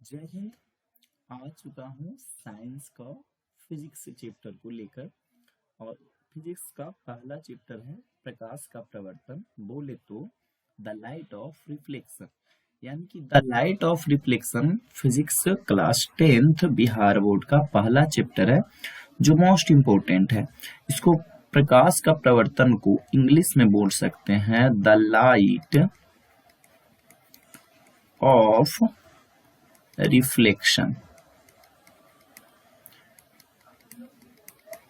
जय हिंद। आ चुका हूँ साइंस का फिजिक्स चैप्टर को लेकर। और फिजिक्स का पहला चैप्टर है प्रकाश का प्रवर्तन, बोले तो द लाइट ऑफ रिफ्लेक्शन। यानी कि the light of reflection physics class 10th Bihar board का पहला चैप्टर है जो मोस्ट इम्पोर्टेंट है। इसको प्रकाश का प्रवर्तन को इंग्लिश में बोल सकते हैं the light of reflection.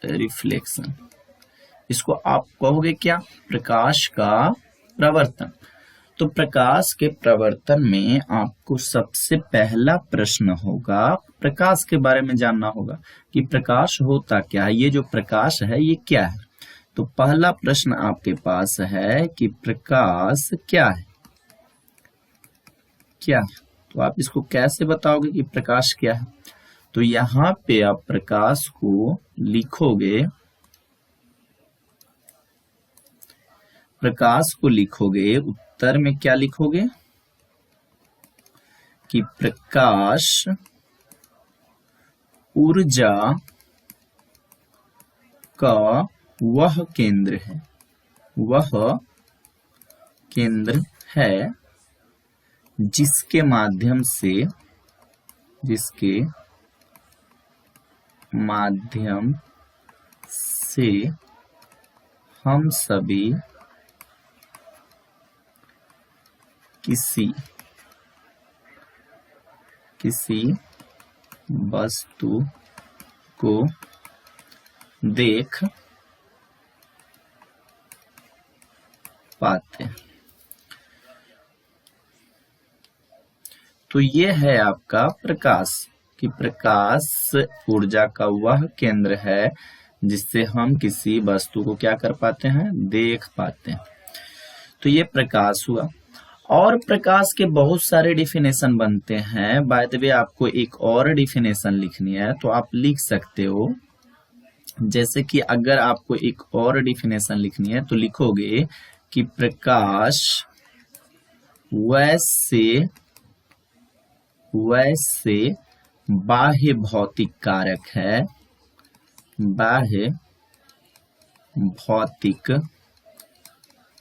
Reflection इसको आप कहोगे क्या? प्रकाश का प्रवर्तन। तो प्रकाश के प्रवर्तन में आपको सबसे पहला प्रश्न होगा, प्रकाश के बारे में जानना होगा कि प्रकाश होता क्या है, ये जो प्रकाश है ये क्या है। तो पहला प्रश्न आपके पास है कि प्रकाश क्या है, क्या है? तो आप इसको कैसे बताओगे कि प्रकाश क्या है? तो यहाँ पे आप प्रकाश को लिखोगे, प्रकाश को लिखोगे, उत्तर में क्या लिखोगे कि प्रकाश ऊर्जा का वह केंद्र है, वह केंद्र है जिसके माध्यम से, जिसके माध्यम से हम सभी किसी वस्तु को देख पाते हैं। तो ये है आपका प्रकाश, कि प्रकाश ऊर्जा का वह केंद्र है जिससे हम किसी वस्तु को क्या कर पाते हैं, देख पाते हैं। तो ये प्रकाश हुआ। और प्रकाश के बहुत सारे डिफिनेशन बनते हैं। बाय द वे आपको एक और डिफिनेशन लिखनी है तो आप लिख सकते हो। जैसे कि अगर आपको एक और डिफिनेशन लिखनी है तो लिखोगे कि प्रकाश वैसे बाह्य भौतिक कारक है, बाह्य भौतिक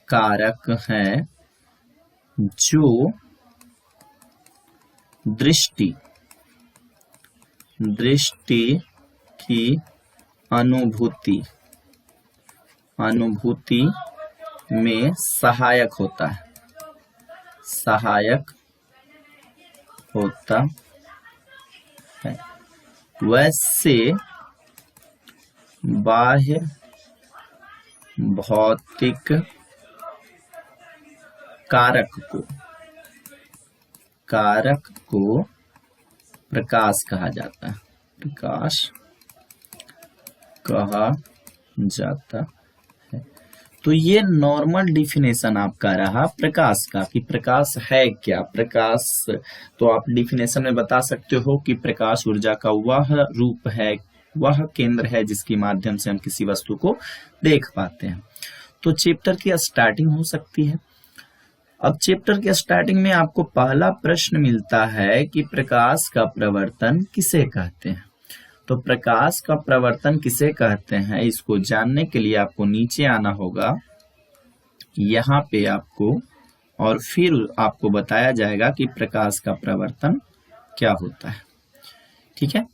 कारक है जो दृष्टि की अनुभूति में सहायक होता है, सहायक होता है। वैसे बाह्य भौतिक कारक को प्रकाश कहा जाता है, प्रकाश कहा जाता है। तो ये नॉर्मल डिफिनेशन आपका रहा प्रकाश का, कि प्रकाश है क्या। प्रकाश तो आप डिफिनेशन में बता सकते हो कि प्रकाश ऊर्जा का वह रूप है, वह केंद्र है जिसके माध्यम से हम किसी वस्तु को देख पाते हैं। तो चैप्टर की स्टार्टिंग हो सकती है। अब चैप्टर के स्टार्टिंग में आपको पहला प्रश्न मिलता है कि प्रकाश का प्रवर्तन किसे कहते हैं। तो प्रकाश का प्रवर्तन किसे कहते हैं, इसको जानने के लिए आपको नीचे आना होगा, यहाँ पे आपको, और फिर आपको बताया जाएगा कि प्रकाश का प्रवर्तन क्या होता है। ठीक है,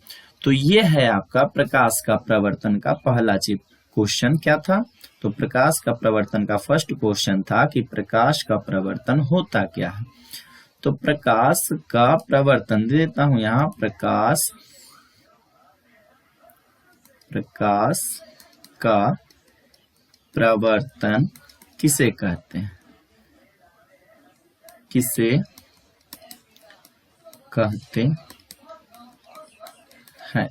तो ये है आपका प्रकाश का प्रवर्तन का पहला क्वेश्चन। क्या था? तो प्रकाश का प्रवर्तन का फर्स्ट क्वेश्चन था कि प्रकाश का प्रवर्तन होता क्या है। तो प्रकाश का प्रवर्तन दे देता हूं यहाँ, प्रकाश का प्रवर्तन किसे कहते हैं, किसे कहते हैं,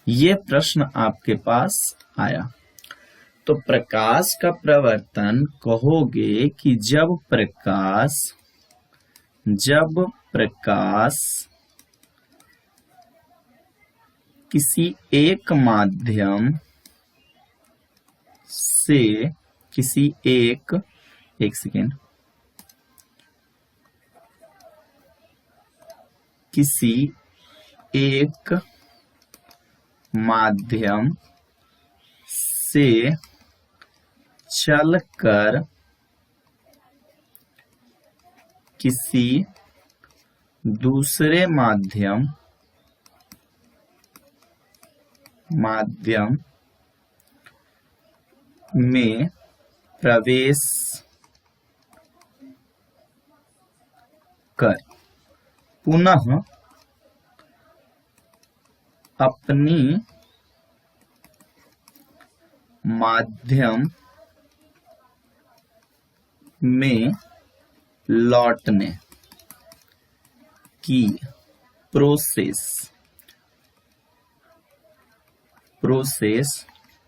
ये प्रश्न आपके पास आया। तो प्रकाश का प्रवर्तन कहोगे कि जब प्रकाश किसी एक माध्यम से, किसी एक सेकेंड, किसी एक माध्यम से चलकर किसी दूसरे माध्यम में प्रवेश कर पुनः अपनी माध्यम में लौटने की प्रोसेस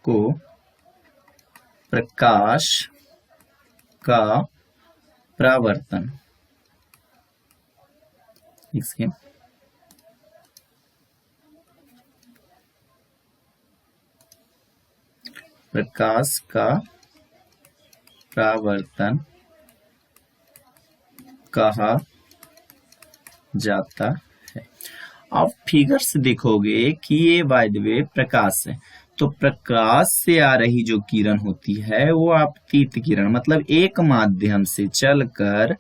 को प्रकाश का परावर्तन इसके प्रकाश का परावर्तन कहा जाता है। आप फिगर से देखोगे कि ये बाय द वे प्रकाश है, तो प्रकाश से आ रही जो किरण होती है वो आपतित किरण, मतलब एक माध्यम से चलकर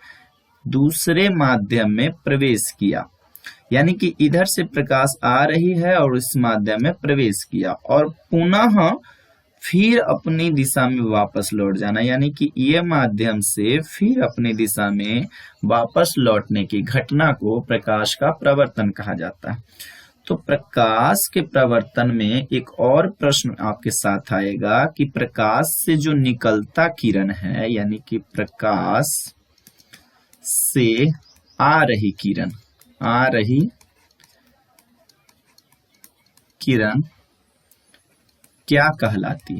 दूसरे माध्यम में प्रवेश किया, यानी कि इधर से प्रकाश आ रही है और इस माध्यम में प्रवेश किया और पुनः फिर अपनी दिशा में वापस लौट जाना, यानी कि ये माध्यम से फिर अपनी दिशा में वापस लौटने की घटना को प्रकाश का प्रवर्तन कहा जाता है। तो प्रकाश के प्रवर्तन में एक और प्रश्न आपके साथ आएगा कि प्रकाश से जो निकलता किरण है, यानी कि प्रकाश से आ रही किरण क्या कहलाती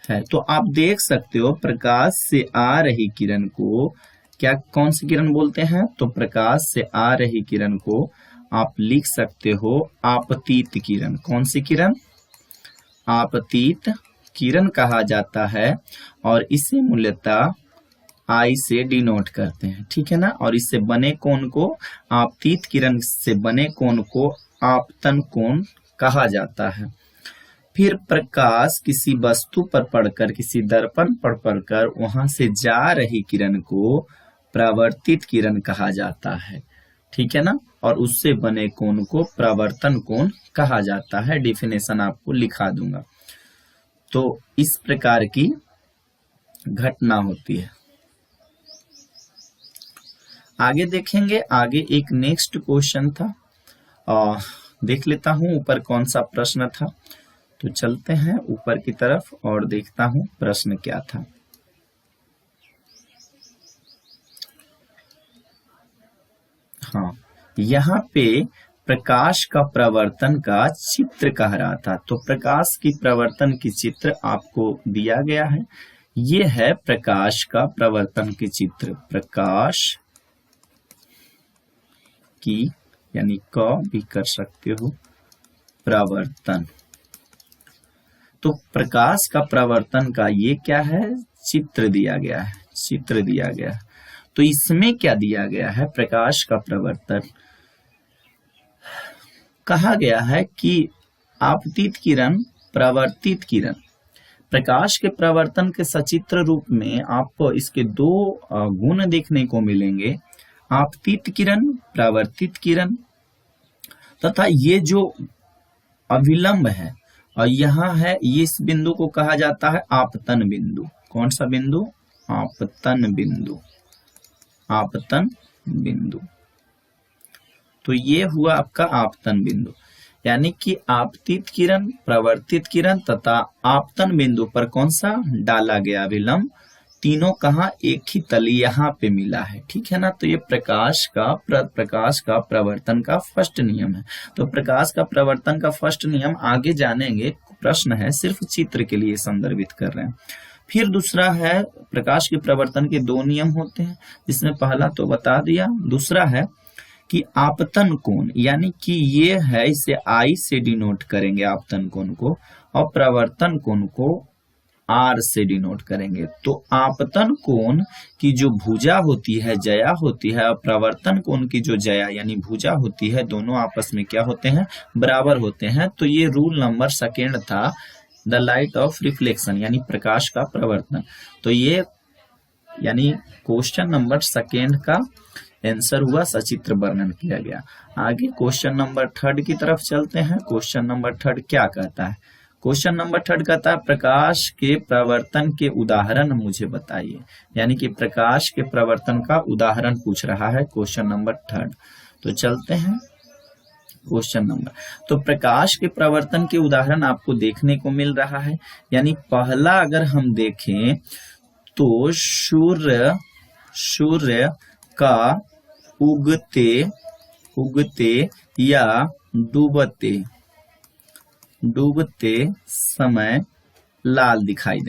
है। तो आप देख सकते हो प्रकाश से आ रही किरण को कौन सी किरण बोलते हैं, तो प्रकाश से आ रही किरण को आप लिख सकते हो आपतित किरण। कौन सी किरण? आपतित किरण कहा जाता है और इसे मूलतः आई से डिनोट करते हैं, ठीक है ना। और इससे बने कोण को, आपतित किरण से बने कोण को आपतन कोण कहा जाता है। फिर प्रकाश किसी वस्तु पर पड़कर, किसी दर्पण पर पड़कर वहां से जा रही किरण को परावर्तित किरण कहा जाता है, ठीक है ना। और उससे बने कोण को परावर्तन कोण कहा जाता है। डेफिनेशन आपको लिखा दूंगा। तो इस प्रकार की घटना होती है। आगे देखेंगे, आगे एक नेक्स्ट क्वेश्चन था, देख लेता हूं ऊपर कौन सा प्रश्न था। तो चलते हैं ऊपर की तरफ और देखता हूं प्रश्न क्या था। हाँ, यहाँ पे प्रकाश का प्रवर्तन का चित्र कह रहा था। तो प्रकाश की प्रवर्तन की चित्र आपको दिया गया है। ये है प्रकाश का प्रवर्तन की चित्र। प्रकाश की यानी क भी कर सकते हो, प्रवर्तन। तो प्रकाश का प्रवर्तन का ये क्या है, चित्र दिया गया है, चित्र दिया गया है। तो इसमें क्या दिया गया है, प्रकाश का प्रवर्तन कहा गया है कि आपतित किरण, परावर्तित किरण। प्रकाश के प्रवर्तन के सचित्र रूप में आपको इसके दो गुण देखने को मिलेंगे, आपतित किरण, परावर्तित किरण। तथा ये जो अविलंब है और यहाँ है, ये इस बिंदु को कहा जाता है आपतन बिंदु। कौन सा बिंदु? आपतन बिंदु, आपतन बिंदु। तो ये हुआ आपका आपतन बिंदु, यानी कि आपतित किरण, प्रवर्तित किरण तथा आपतन बिंदु पर कौन सा डाला गया विलंब, तीनों कहाँ, एक ही तली यहाँ पे मिला है, ठीक है ना। तो ये प्रकाश का प्रवर्तन का फर्स्ट नियम है। तो प्रकाश का प्रवर्तन का फर्स्ट नियम आगे जानेंगे, प्रश्न है, सिर्फ चित्र के लिए संदर्भित कर रहे हैं। फिर दूसरा है, प्रकाश के प्रवर्तन के दो नियम होते हैं, जिसमें पहला तो बता दिया, दूसरा है कि आपतन कोण, यानी कि ये है, इसे आई से डिनोट करेंगे आपतन कोण को, और प्रवर्तन कोण को आर से डिनोट करेंगे। तो आपतन कोण की जो भुजा होती है ज्या होती है, और प्रवर्तन कोण की जो ज्या यानी भुजा होती है, दोनों आपस में क्या होते हैं, बराबर होते हैं। तो ये रूल नंबर सेकेंड था, द लाइट ऑफ रिफ्लेक्शन यानी प्रकाश का प्रवर्तन। तो ये यानी क्वेश्चन नंबर सेकेंड का आंसर हुआ, सचित्र वर्णन किया गया। आगे क्वेश्चन नंबर थर्ड की तरफ चलते हैं। क्वेश्चन नंबर थर्ड क्या कहता है? क्वेश्चन नंबर थर्ड कहता है प्रकाश के प्रवर्तन के उदाहरण मुझे बताइए, यानी कि प्रकाश के प्रवर्तन का उदाहरण पूछ रहा है क्वेश्चन नंबर थर्ड। तो चलते हैं क्वेश्चन नंबर। तो प्रकाश के प्रवर्तन के उदाहरण आपको देखने को मिल रहा है। यानी पहला अगर हम देखें तो सूर्य का उगते या डूबते समय लाल दिखाई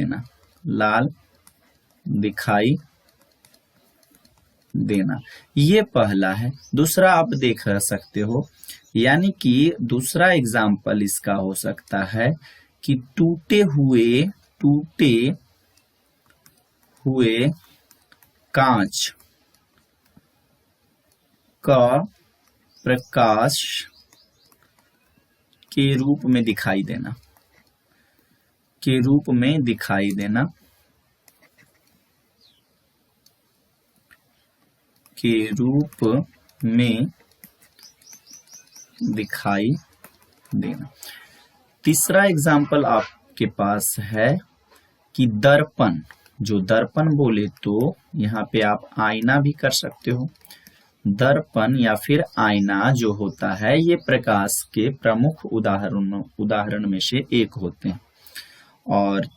देना, ये पहला है। दूसरा आप देख सकते हो, यानी कि दूसरा एग्जाम्पल इसका हो सकता है कि टूटे हुए कांच का प्रकाश के रूप में दिखाई देना, तीसरा एग्जाम्पल आपके पास है कि दर्पण, जो दर्पण बोले तो यहाँ पे आप आईना भी कर सकते हो। दर्पण या फिर आईना जो होता है, ये प्रकाश के प्रमुख उदाहरण में से एक होते हैं। और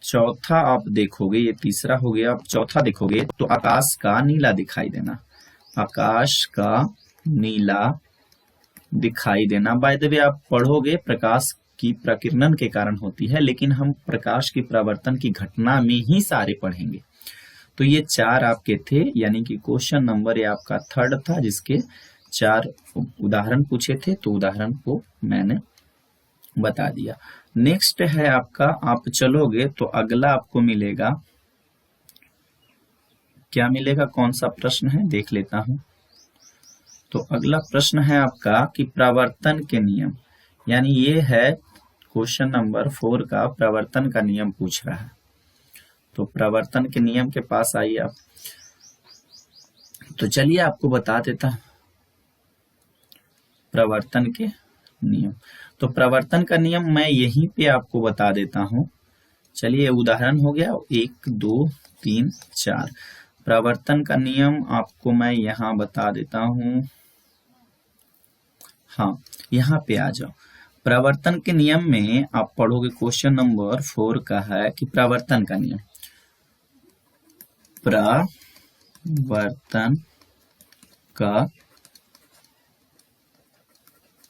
चौथा आप देखोगे, ये तीसरा हो गया, आप चौथा देखोगे तो आकाश का नीला दिखाई देना। बाय द वे आप पढ़ोगे प्रकाश की प्रकीर्णन के कारण होती है, लेकिन हम प्रकाश की प्रवर्तन की घटना में ही सारे पढ़ेंगे। तो ये चार आपके थे, यानी कि क्वेश्चन नंबर ये आपका थर्ड था जिसके 4 उदाहरण पूछे थे। तो उदाहरण को मैंने बता दिया। नेक्स्ट है आपका, आप चलोगे तो अगला आपको मिलेगा, क्या मिलेगा, कौन सा प्रश्न है देख लेता हूं। तो अगला प्रश्न है आपका कि प्रवर्तन के नियम, यानी ये है क्वेश्चन नंबर 4 का प्रवर्तन का नियम पूछ रहा है। तो प्रवर्तन के नियम के पास आइए आप। तो चलिए आपको बता देता प्रवर्तन के नियम। तो प्रवर्तन का नियम मैं यहीं पे आपको बता देता हूं। चलिए उदाहरण हो गया 1 2 3 4। प्रवर्तन का नियम आपको मैं यहां बता देता हूं। हाँ, यहाँ पे आ जाओ। प्रवर्तन के नियम में आप पढ़ोगे क्वेश्चन नंबर 4 का है कि प्रवर्तन का नियम, प्रवर्तन का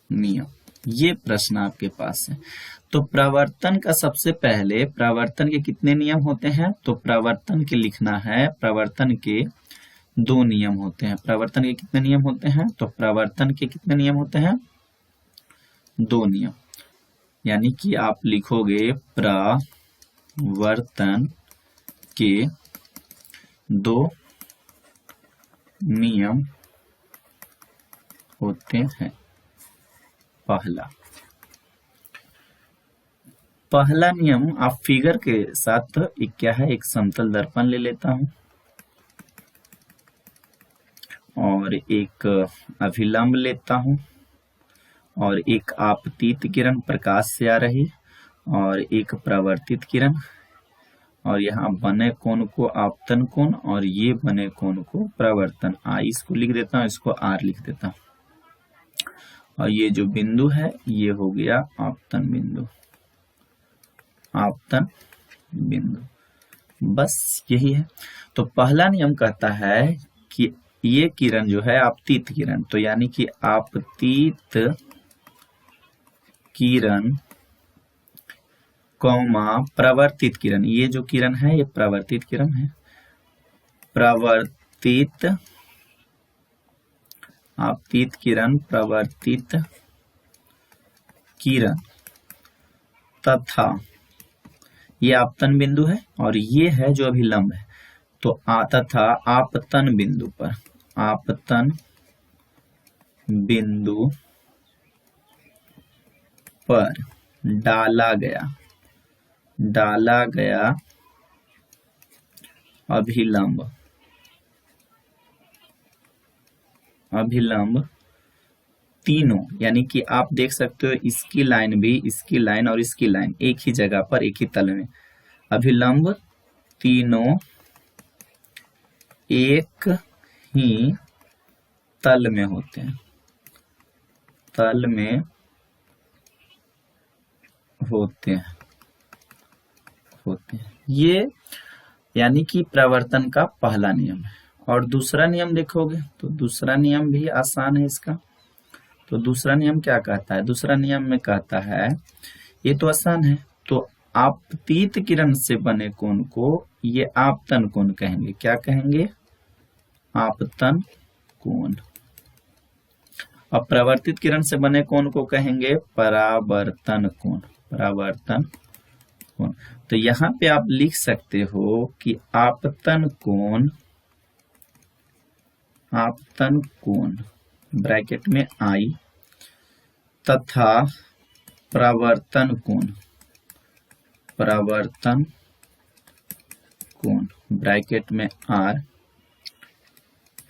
नियम, ये प्रश्न आपके पास है। तो प्रवर्तन का सबसे पहले प्रवर्तन के कितने नियम होते हैं? तो प्रवर्तन के लिखना है, प्रवर्तन के 2 नियम होते हैं। प्रवर्तन के कितने नियम होते हैं? तो प्रवर्तन के कितने नियम होते हैं? 2 नियम। यानी कि आप लिखोगे प्रवर्तन के 2 नियम होते हैं। पहला नियम आप फिगर के साथ एक क्या है, एक समतल दर्पण ले लेता हूं और एक अभिलंब लेता हूं और एक आपतित किरण प्रकाश से आ रही और एक प्रवर्तित किरण, और यहाँ बने कोण को आपतन कोण और ये बने कोण को प्रवर्तन। इसको लिख देता हूँ, इसको आर लिख देता हूँ। और ये जो बिंदु है ये हो गया आपतन बिंदु। बस यही है। तो पहला नियम कहता है कि ये किरण जो है आपतित किरण, तो यानी कि आपतित किरण कौमा प्रवर्तित किरण, ये जो किरण है ये प्रवर्तित किरण है। आपतित किरण, प्रवर्तित किरण तथा ये आपतन बिंदु है और ये है जो अभिलंब है। तो तथा आपतन बिंदु पर, आपतन बिंदु पर डाला गया अभिलंब तीनों, यानी कि आप देख सकते हो इसकी लाइन भी, इसकी लाइन और इसकी लाइन एक ही जगह पर, एक ही तल में, अभिलंब तीनों एक ही तल में होते हैं, तल में होते हैं। ये यानी कि प्रवर्तन का पहला नियम है। और दूसरा नियम देखोगे तो दूसरा नियम भी आसान है इसका। तो दूसरा नियम क्या कहता है? दूसरा नियम में कहता है, ये तो आसान है, तो आपतित किरण से बने कोण को ये आपतन कोण कहेंगे। क्या कहेंगे? आपतन कोण। अब प्रवर्तित किरण से बने कोण को कहेंगे परावर्तन कोण, परावर्तन कोण। तो यहाँ पे आप लिख सकते हो कि आपतन कोण ब्रैकेट में आई तथा परावर्तन कोण ब्रैकेट में आर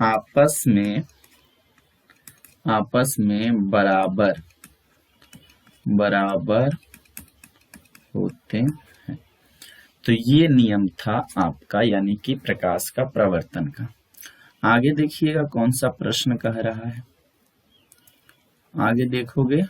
आपस में बराबर होते हैं। तो ये नियम था आपका, यानी कि प्रकाश का प्रवर्तन का। आगे देखिएगा कौन सा प्रश्न कह रहा है। आगे देखोगे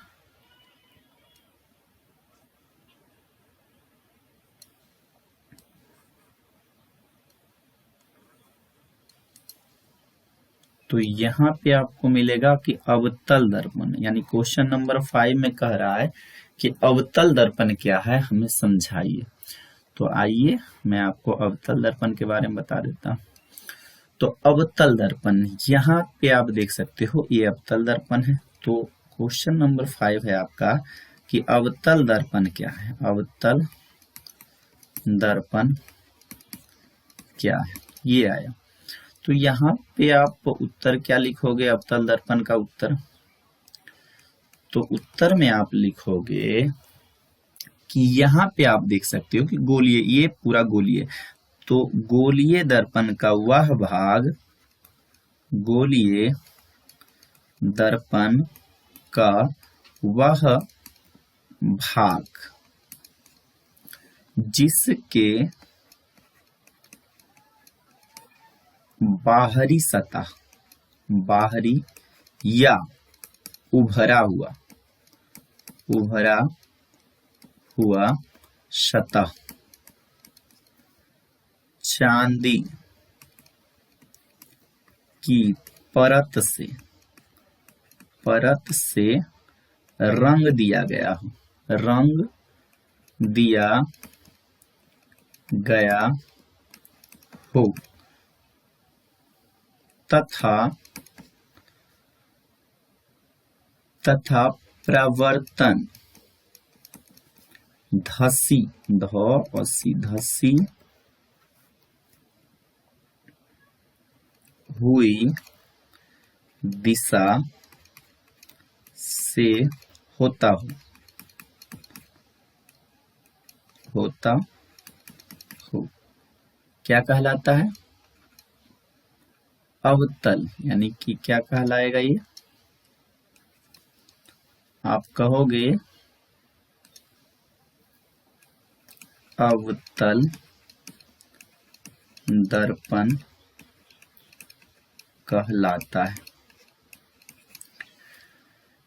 तो यहाँ पे आपको मिलेगा कि अवतल दर्पण, यानी क्वेश्चन नंबर 5 में कह रहा है कि अवतल दर्पण क्या है, हमें समझाइए। तो आइए मैं आपको अवतल दर्पण के बारे में बता देता हूँ। तो अवतल दर्पण, यहाँ पे आप देख सकते हो ये अवतल दर्पण है। तो क्वेश्चन नंबर 5 है आपका कि अवतल दर्पण क्या है, अवतल दर्पण क्या है, ये आया। तो यहाँ पे आप उत्तर क्या लिखोगे अवतल दर्पण का उत्तर? तो उत्तर में आप लिखोगे कि यहाँ पे आप देख सकते हो कि गोलीय, ये पूरा गोलीय, तो गोलीय दर्पण का वह भाग, गोलीय दर्पण का वह भाग जिसके बाहरी सतह, बाहरी या उभरा हुआ सतह चांदी की परत से रंग दिया गया हो तथा प्रवर्तन धसी हुई दिशा से होता हो क्या कहलाता है? अवतल। यानी कि क्या कहलाएगा ये? आप कहोगे अवतल दर्पण कहलाता है।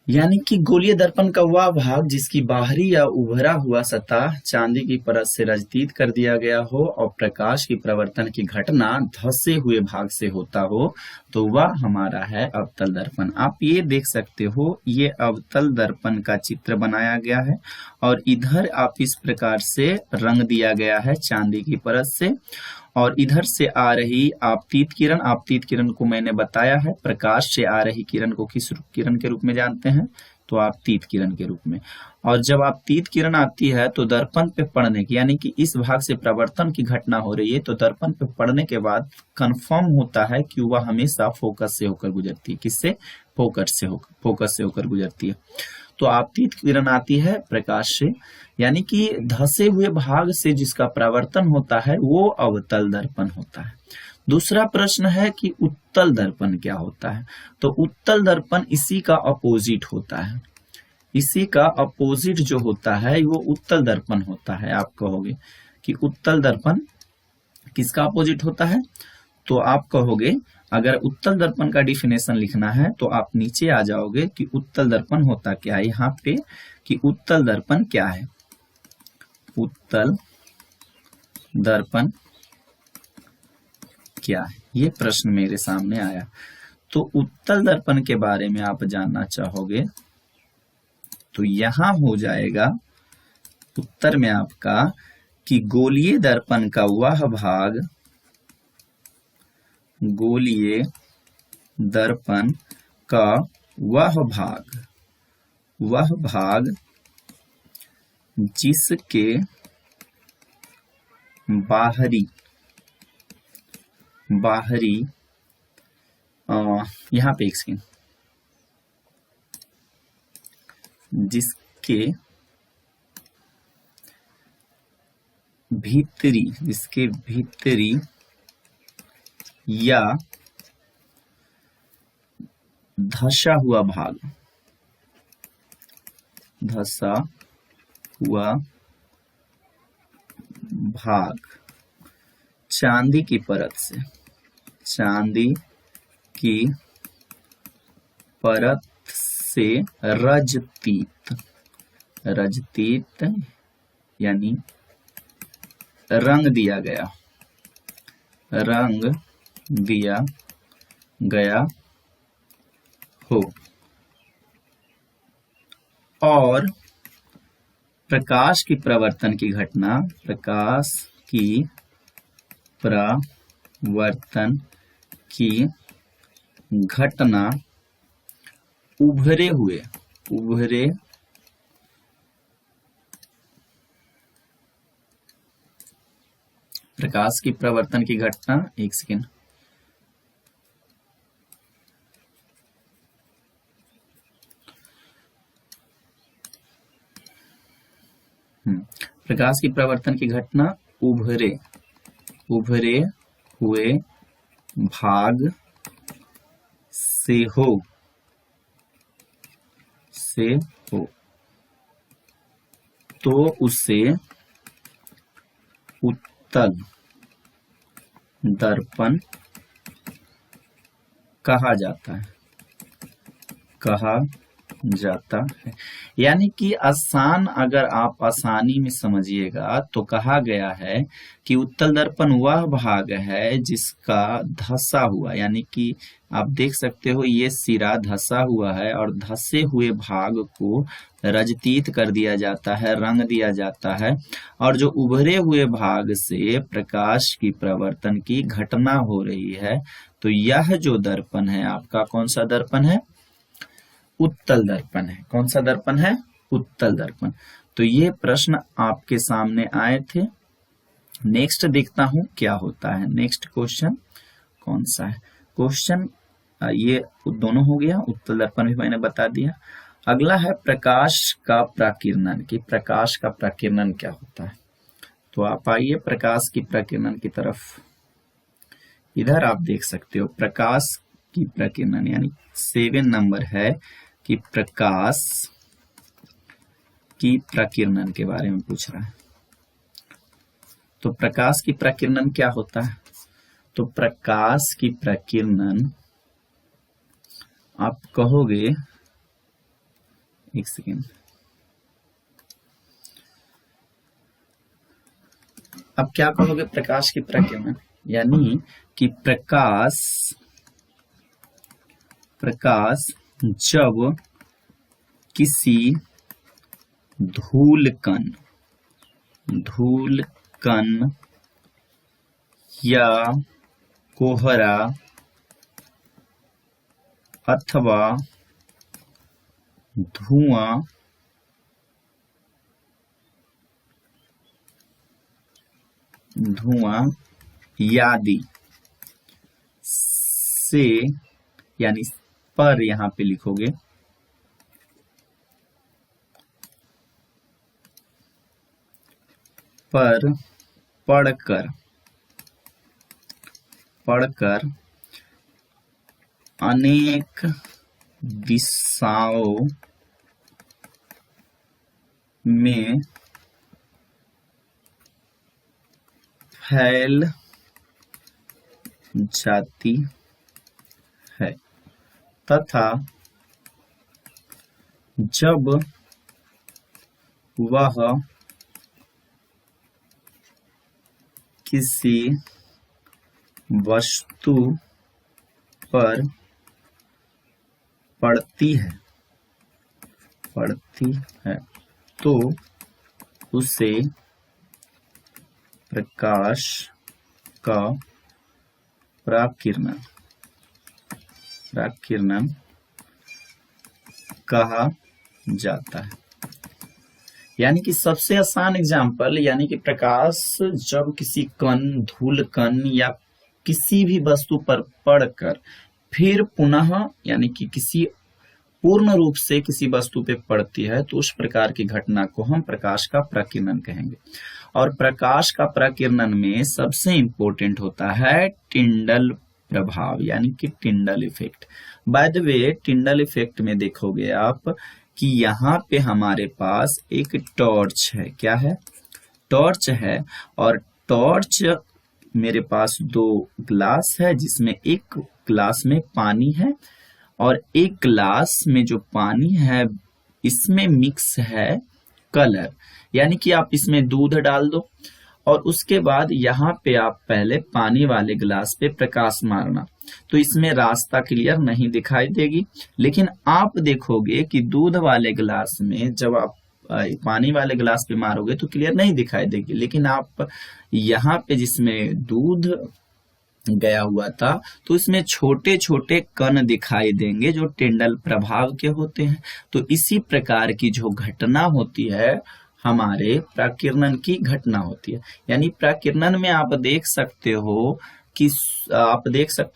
यानी कि गोलीय दर्पण का वह भाग जिसकी बाहरी या उभरा हुआ सतह चांदी की परत से रजतीत कर दिया गया हो और प्रकाश की प्रवर्तन की घटना धंसे हुए भाग से होता हो, तो वह हमारा है अवतल दर्पण। आप ये देख सकते हो, ये अवतल दर्पण का चित्र बनाया गया है और इधर आप इस प्रकार से रंग दिया गया है चांदी की परत से, और इधर से आ रही आपतित किरण को मैंने बताया है, प्रकाश से आ रही किरण को किस किरण के रूप में जानते हैं? तो आपतित किरण के रूप में। और जब आपतित किरण आती है तो दर्पण पे पड़ने की, यानी कि इस भाग से प्रवर्तन की घटना हो रही है, तो दर्पण पे पड़ने के बाद कंफर्म होता है कि वह हमेशा फोकस से होकर गुजरती है। किससे? फोकस से होकर गुजरती है। तो आपतित किरण आती है प्रकाश से, यानी कि धसे हुए भाग से जिसका परावर्तन होता है वो अवतल दर्पण होता है। दूसरा प्रश्न है कि उत्तल दर्पण क्या होता है? तो उत्तल दर्पण इसी का अपोजिट होता है। इसी का अपोजिट जो होता है वो उत्तल दर्पण होता है। आप कहोगे कि उत्तल दर्पण किसका अपोजिट होता है? तो आप कहोगे, अगर उत्तल दर्पण का डिफिनेशन लिखना है तो आप नीचे आ जाओगे कि उत्तल दर्पण होता क्या है, यहाँ पे कि उत्तल दर्पण क्या है। उत्तल दर्पण क्या है, ये प्रश्न मेरे सामने आया। तो उत्तल दर्पण के बारे में आप जानना चाहोगे तो यहां हो जाएगा उत्तर में आपका कि गोलीय दर्पण का वह भाग, गोलीय दर्पण का वह भाग जिसके बाहरी यहाँ पे एक सेकेंड, जिसके भीतरी या धसा हुआ भाग चांदी की परत से रजतीत यानी रंग दिया गया हो, और प्रकाश की प्रवर्तन की घटना उभरे प्रकाश की प्रवर्तन की घटना, एक सेकेंड, प्रकाश की प्रवर्तन की घटना उभरे हुए भाग से हो तो उसे उत्तल दर्पण कहा जाता है। यानी कि अगर आप आसानी में समझिएगा तो कहा गया है कि उत्तल दर्पण वह भाग है जिसका धसा हुआ, यानी कि आप देख सकते हो ये सिरा धसा हुआ है और धसे हुए भाग को रजतीत कर दिया जाता है, रंग दिया जाता है, और जो उभरे हुए भाग से प्रकाश की प्रवर्तन की घटना हो रही है, तो यह जो दर्पण है आपका कौन सा दर्पण है? उत्तल दर्पण है। कौन सा दर्पण है? उत्तल दर्पण। तो ये प्रश्न आपके सामने आए थे। नेक्स्ट देखता हूं क्या होता है। नेक्स्ट क्वेश्चन कौन सा है? क्वेश्चन ये दोनों हो गया, उत्तल दर्पण भी मैंने बता दिया। अगला है प्रकाश का प्रकीर्णन, कि प्रकाश का प्रकीर्णन क्या होता है। तो आप आइए प्रकाश की प्रकीर्णन की तरफ। इधर आप देख सकते हो प्रकाश की प्रकीर्णन, यानी 7 नंबर है कि प्रकाश की प्रकीर्णन के बारे में पूछ रहा है। तो प्रकाश की प्रकीर्णन क्या होता है? तो प्रकाश की प्रकीर्णन आप कहोगे, एक सेकेंड, अब क्या कहोगे? प्रकाश की प्रकीर्णन यानी कि प्रकाश जब किसी धूल कण या कोहरा अथवा धुआं यादि से, यानी पर यहां पे लिखोगे, पर पढ़कर अनेक दिशाओं में फैल जाती है तथा जब वह किसी वस्तु पर पड़ती है तो उसे प्रकाश का प्रकीर्णन कहा जाता है। यानी कि सबसे आसान एग्जाम्पल, यानी कि प्रकाश जब किसी कण, धूल कण या किसी भी वस्तु पर पड़कर फिर पुनः यानी कि किसी पूर्ण रूप से किसी वस्तु पे पड़ती है तो उस प्रकार की घटना को हम प्रकाश का प्रकीर्णन कहेंगे। और प्रकाश का प्रकीर्णन में सबसे इंपॉर्टेंट होता है टिंडल प्रभाव, यानी कि Tyndall effect. By the way, Tyndall effect में देखोगे आप कि यहाँ पे हमारे पास एक टॉर्च है। क्या है? टॉर्च है। और टॉर्च, मेरे पास 2 ग्लास है जिसमें एक ग्लास में पानी है और एक ग्लास में जो पानी है इसमें मिक्स है कलर, यानी कि आप इसमें दूध डाल दो और उसके बाद यहाँ पे आप पहले पानी वाले ग्लास पे प्रकाश मारना, तो इसमें रास्ता क्लियर नहीं दिखाई देगी। लेकिन आप देखोगे कि दूध वाले ग्लास में जब आप पानी वाले ग्लास पे मारोगे तो क्लियर नहीं दिखाई देगी, लेकिन आप यहाँ पे जिसमें दूध गया हुआ था तो इसमें छोटे छोटे कण दिखाई देंगे जो टिंडल प्रभाव के होते हैं। तो इसी प्रकार की जो घटना होती है हमारे प्रकीर्णन की घटना होती है। यानी प्रकीर्णन में आप देख सकते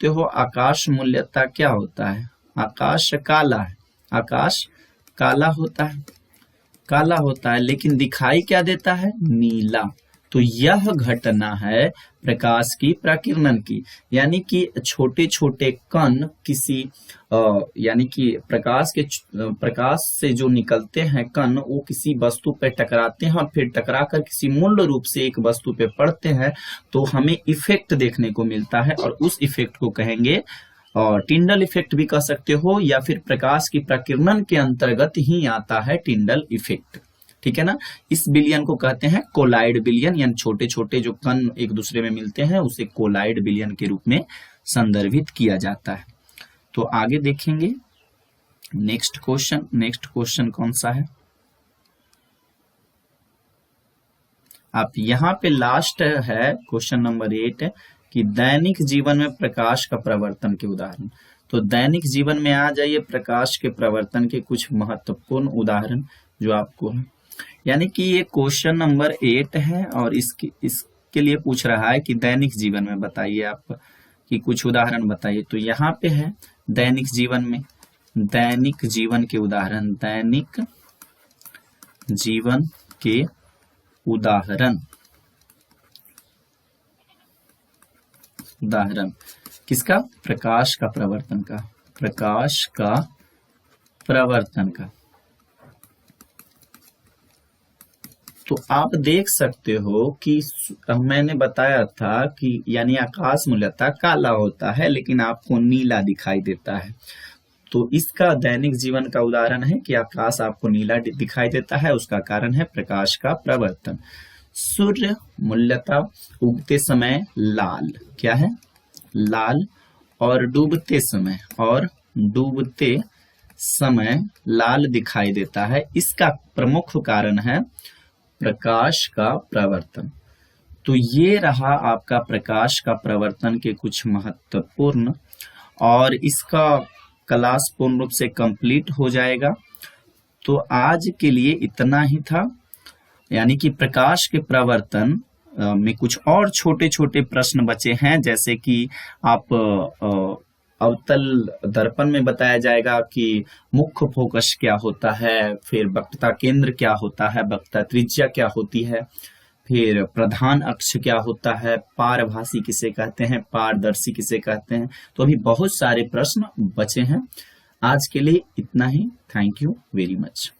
हो आकाश मूल्यता क्या होता है? आकाश काला है, आकाश काला होता है लेकिन दिखाई क्या देता है? नीला। तो यह घटना है प्रकाश की प्रकीर्णन की, यानी कि छोटे छोटे कण किसी यानी कि प्रकाश से जो निकलते हैं कण वो किसी वस्तु पे टकराते हैं और फिर टकराकर किसी मूल रूप से एक वस्तु पे पड़ते हैं तो हमें इफेक्ट देखने को मिलता है और उस इफेक्ट को कहेंगे और टिंडल इफेक्ट भी कह सकते हो, या फिर प्रकाश की प्रकीर्णन के अंतर्गत ही आता है टिंडल इफेक्ट। ठीक है ना? इस विलयन को कहते हैं कोलाइड विलयन, यानी छोटे छोटे जो कण एक दूसरे में मिलते हैं उसे कोलाइड विलयन के रूप में संदर्भित किया जाता है। तो आगे देखेंगे नेक्स्ट क्वेश्चन कौन सा है? आप यहाँ पे लास्ट है क्वेश्चन नंबर 8 कि दैनिक जीवन में प्रकाश का प्रवर्तन के उदाहरण। तो दैनिक जीवन में आ जाइए प्रकाश के प्रवर्तन के कुछ महत्वपूर्ण उदाहरण जो आपको है, यानी कि ये क्वेश्चन नंबर 8 है और इसके लिए पूछ रहा है कि दैनिक जीवन में बताइए आप कि कुछ उदाहरण बताइए। तो यहाँ पे है दैनिक जीवन में, दैनिक जीवन के उदाहरण, दैनिक जीवन के उदाहरण किसका? प्रकाश का प्रवर्तन का, प्रकाश का प्रवर्तन का। तो आप देख सकते हो कि मैंने बताया था कि यानी आकाश मूलतः काला होता है लेकिन आपको नीला दिखाई देता है। तो इसका दैनिक जीवन का उदाहरण है कि आकाश आपको नीला दिखाई देता है, उसका कारण है प्रकाश का प्रवर्तन। सूर्य मूलतः उगते समय लाल, क्या है? लाल, और डूबते समय लाल दिखाई देता है। इसका प्रमुख कारण है प्रकाश का प्रवर्तन। तो ये रहा आपका प्रकाश का प्रवर्तन के कुछ महत्वपूर्ण, और इसका क्लास पूर्ण रूप से कंप्लीट हो जाएगा। तो आज के लिए इतना ही था, यानी कि प्रकाश के प्रवर्तन में कुछ और छोटे छोटे प्रश्न बचे हैं, जैसे कि आप अवतल दर्पण में बताया जाएगा कि मुख्य फोकस क्या होता है, फिर वक्रता केंद्र क्या होता है, वक्रता त्रिज्या क्या होती है, फिर प्रधान अक्ष क्या होता है, पारभासी किसे कहते हैं, पारदर्शी किसे कहते हैं। तो अभी बहुत सारे प्रश्न बचे हैं। आज के लिए इतना ही। Thank you very much.